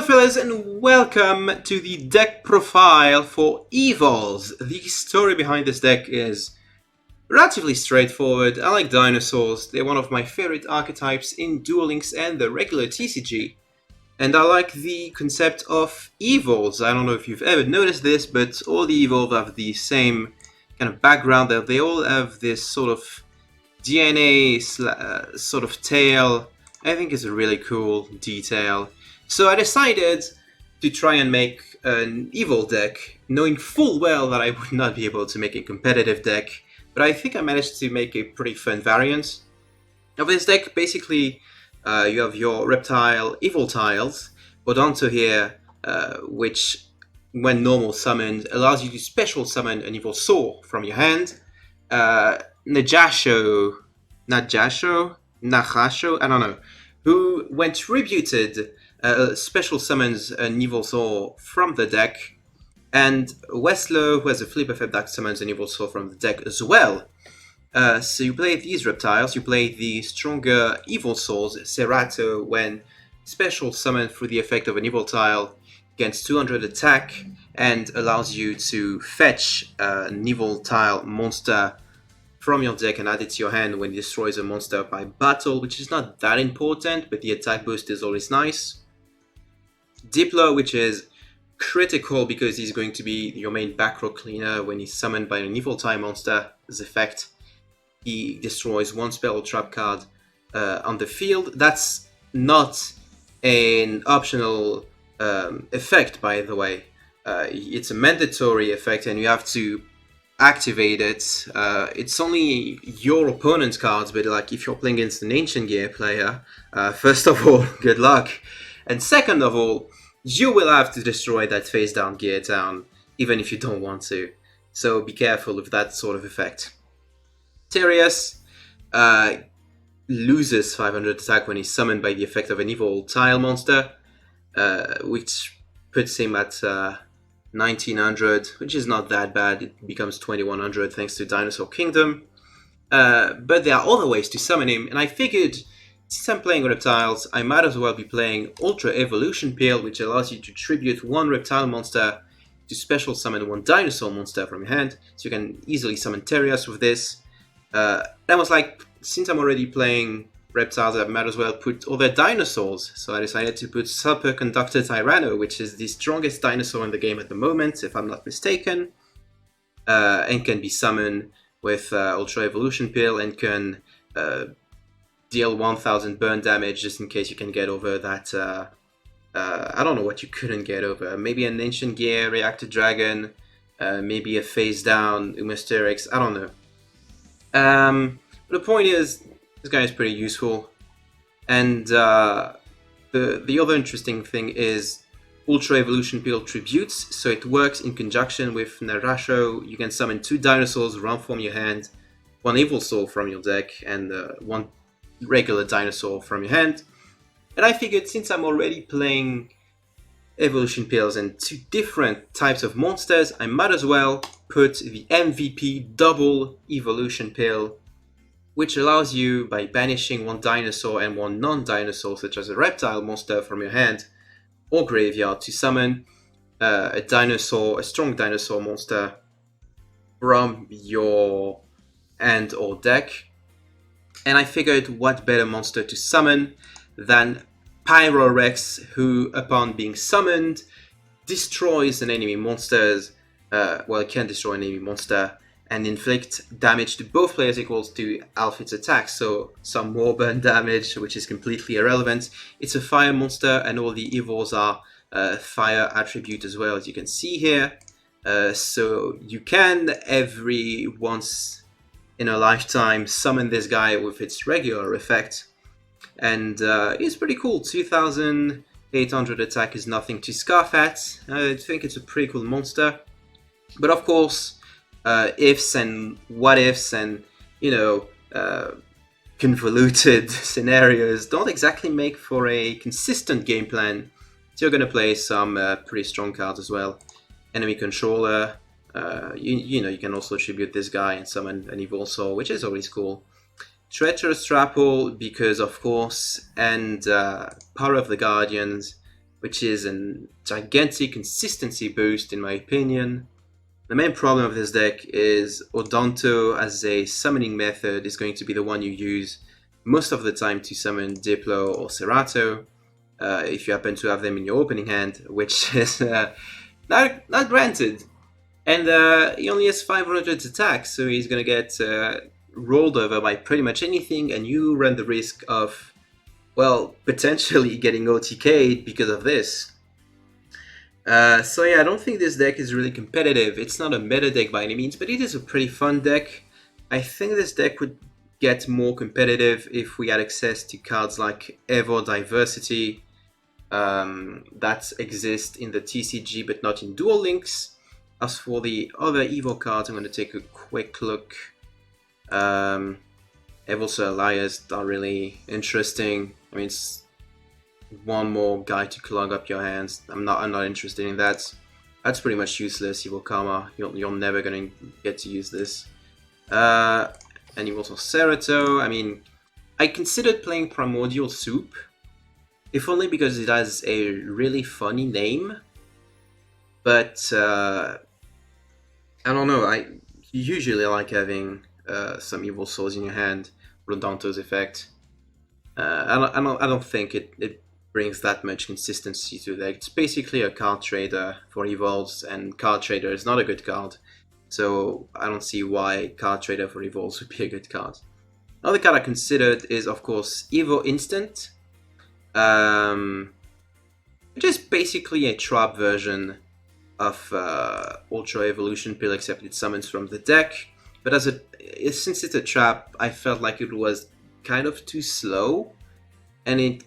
Hello fellas and welcome to the deck profile for EVOLS. The story behind this deck is relatively straightforward. I like dinosaurs, they're one of my favorite archetypes in Duel Links and the regular TCG. And I like the concept of EVOLS. I don't know if you've ever noticed this, but all the EVOLS have the same kind of background. They all have this sort of DNA sort of tail. I think it's a really cool detail. So I decided to try and make an evil deck, knowing full well that I would not be able to make a competitive deck, but I think I managed to make a pretty fun variant of this deck. Basically, you have your Reptile evil tiles, but onto here, which, when normal summoned, allows you to special summon an evil soul from your hand. Najasho, I don't know, who, when tributed, special summons an evil soul from the deck, and Wessler, who has a flip effect that summons an evil soul from the deck as well. So you play these reptiles, you play the stronger evil souls, Serato, when special summoned through the effect of an evil tile, gains 200 attack, and allows you to fetch an evil tile monster from your deck and add it to your hand when it destroys a monster by battle, which is not that important, but the attack boost is always nice. Diplo, which is critical because he's going to be your main back row cleaner when he's summoned by an evil tile monster. As effect, he destroys one spell or trap card on the field. That's not an optional effect, by the way. It's a mandatory effect and you have to activate it. It's only your opponent's cards, but like if you're playing against an Ancient Gear player, first of all, good luck. And second of all, you will have to destroy that face down gear town, even if you don't want to. So be careful of that sort of effect. Terius loses 500 attack when he's summoned by the effect of an evil tile monster, which puts him at 1900, which is not that bad. It becomes 2100 thanks to Dinosaur Kingdom. But there are other ways to summon him, and I figured, since I'm playing reptiles, I might as well be playing Ultra Evolution Peel, which allows you to tribute one reptile monster to special summon one dinosaur monster from your hand. So you can easily summon Terius with this. That was like, since I'm already playing reptiles, I might as well put other dinosaurs. So I decided to put Superconductor Tyranno, which is the strongest dinosaur in the game at the moment, if I'm not mistaken, and can be summoned with Ultra Evolution Peel and can deal 1000 burn damage just in case you can get over that. I don't know what you couldn't get over. Maybe an Ancient Gear, Reactor Dragon, maybe a face down Umasterix, I don't know. The point is, this guy is pretty useful. And the other interesting thing is Ultra Evolution Peel tributes, so it works in conjunction with Narasho. You can summon 2 dinosaurs, run from your hand, 1 evil soul from your deck, and 1 regular dinosaur from your hand. And I figured, since I'm already playing Evolution Pills and 2 different types of monsters, I might as well put the MVP double Evolution Pill, which allows you, by banishing 1 dinosaur and 1 non-dinosaur, such as a reptile monster from your hand or graveyard, to summon a strong dinosaur monster from your hand or deck. And I figured, what better monster to summon than Pyrorex, who, upon being summoned, destroys an enemy monster's, it can destroy an enemy monster and inflict damage to both players equals to half its attack, so some more burn damage, which is completely irrelevant. It's a fire monster, and all the evils are fire attribute as well, as you can see here. So you can, every once in a lifetime, summon this guy with its regular effect, and it's pretty cool. 2800 attack is nothing to scoff at. I think it's a pretty cool monster, but of course, ifs and what ifs and, convoluted scenarios don't exactly make for a consistent game plan. So you're going to play some pretty strong cards as well. Enemy controller, you can also tribute this guy and summon an evil soul, which is always cool. Treacherous Trapple, because of course, and Power of the Guardians, which is a gigantic consistency boost in my opinion. The main problem of this deck is Odonto as a summoning method is going to be the one you use most of the time to summon Diplo or Cerato, if you happen to have them in your opening hand, which is not granted. And he only has 500 attack, so he's going to get rolled over by pretty much anything, and you run the risk of, well, potentially getting OTK'd because of this. So yeah, I don't think this deck is really competitive. It's not a meta deck by any means, but it is a pretty fun deck. I think this deck would get more competitive if we had access to cards like Evo Diversity that exist in the TCG but not in Duel Links. As for the other Evo cards, I'm going to take a quick look. EVOLS Alliance are really interesting. I mean, it's one more guy to clog up your hands. I'm not interested in that. That's pretty much useless. Evil Karma. You're never gonna get to use this. And you've also Cerato. I mean, I considered playing Primordial Soup, if only because it has a really funny name. But I don't know. I usually like having some Evil Souls in your hand. Rodonto's effect. I don't think it brings that much consistency to the deck. It's basically a card trader for EVOLS, and card trader is not a good card. So I don't see why card trader for EVOLS would be a good card. Another card I considered is, of course, Evo Instant, which is basically a trap version of Ultra Evolution Pill, except it summons from the deck. But since it's a trap, I felt like it was kind of too slow, and it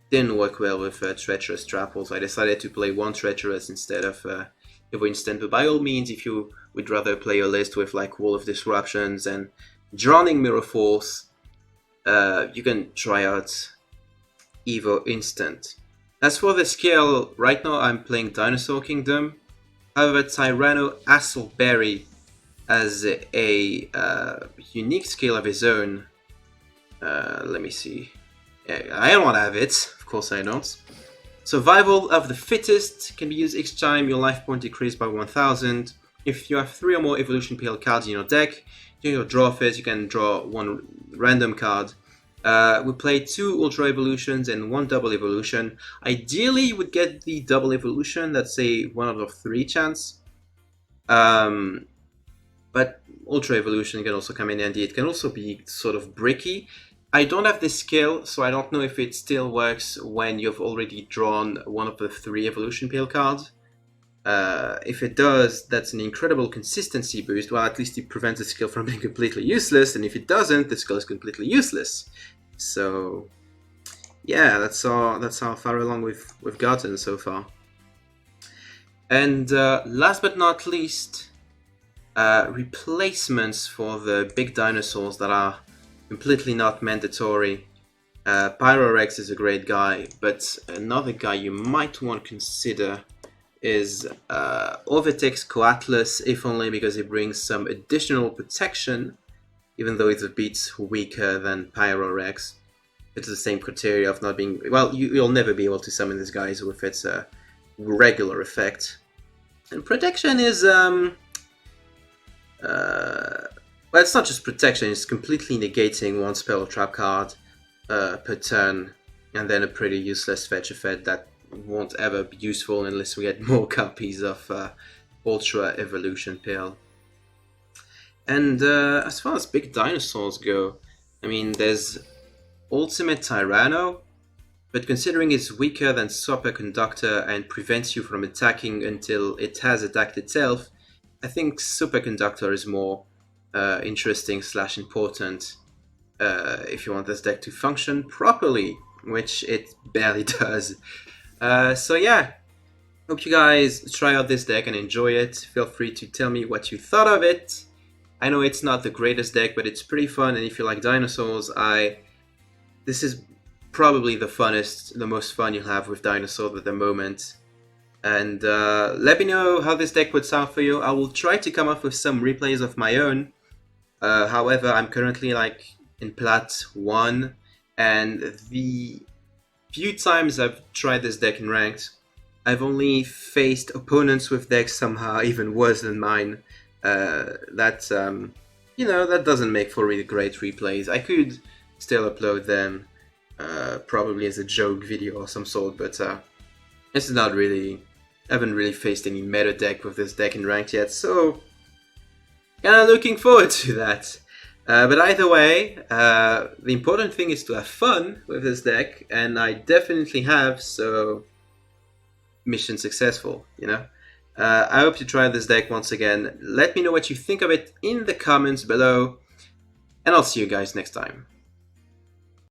didn't work well with Treacherous Trapple, so I decided to play one Treacherous instead of Evo Instant. But by all means, if you would rather play a list with like Wall of Disruptions and Drowning Mirror Force, you can try out Evo Instant. As for the skill, right now I'm playing Dinosaur Kingdom. However, Tyranno Assleberry has a unique skill of his own. Let me see. Yeah, I don't want to have it. Of course I don't. Survival of the Fittest can be used each time your life point decreased by 1000. If you have 3 or more Evolution PL cards in your deck, during your draw phase you can draw one random card. We play 2 Ultra Evolutions and 1 Double Evolution. Ideally you would get the Double Evolution, that's a 1 out of 3 chance. But Ultra Evolution can also come in handy. It can also be sort of bricky. I don't have this skill, so I don't know if it still works when you've already drawn one of the 3 Evolution PL cards. If it does, that's an incredible consistency boost. Well, at least it prevents the skill from being completely useless, and if it doesn't, the skill is completely useless. So, yeah, that's how far along we've gotten so far. And last but not least, replacements for the big dinosaurs that are completely not mandatory. Pyrorex is a great guy, but another guy you might want to consider is Overtex Coatlas, if only because it brings some additional protection, even though it's a bit weaker than Pyrorex. It's the same criteria of not being... Well, you'll never be able to summon these guys with its regular effect. And protection is... well, it's not just protection, it's completely negating one spell or trap card per turn, and then a pretty useless fetch effect that won't ever be useful unless we get more copies of Ultra Evolution Pill. And as far as big dinosaurs go, I mean, there's Ultimate Tyranno, but considering it's weaker than Superconductor and prevents you from attacking until it has attacked itself, I think Superconductor is more interesting / important if you want this deck to function properly, which it barely does. So yeah, hope you guys try out this deck and enjoy it. Feel free to tell me what you thought of it. I know it's not the greatest deck, but it's pretty fun, and if you like dinosaurs, this is probably the most fun you'll have with dinosaurs at the moment. And let me know how this deck would sound for you. I will try to come up with some replays of my own. However, I'm currently like in Plat 1, and the few times I've tried this deck in ranked, I've only faced opponents with decks somehow even worse than mine. That doesn't make for really great replays. I could still upload them, probably as a joke video or some sort, but this is not really. I haven't really faced any meta deck with this deck in ranked yet, so kind of looking forward to that. But either way, the important thing is to have fun with this deck, and I definitely have, so mission successful, you know? I hope to try this deck once again. Let me know what you think of it in the comments below, and I'll see you guys next time.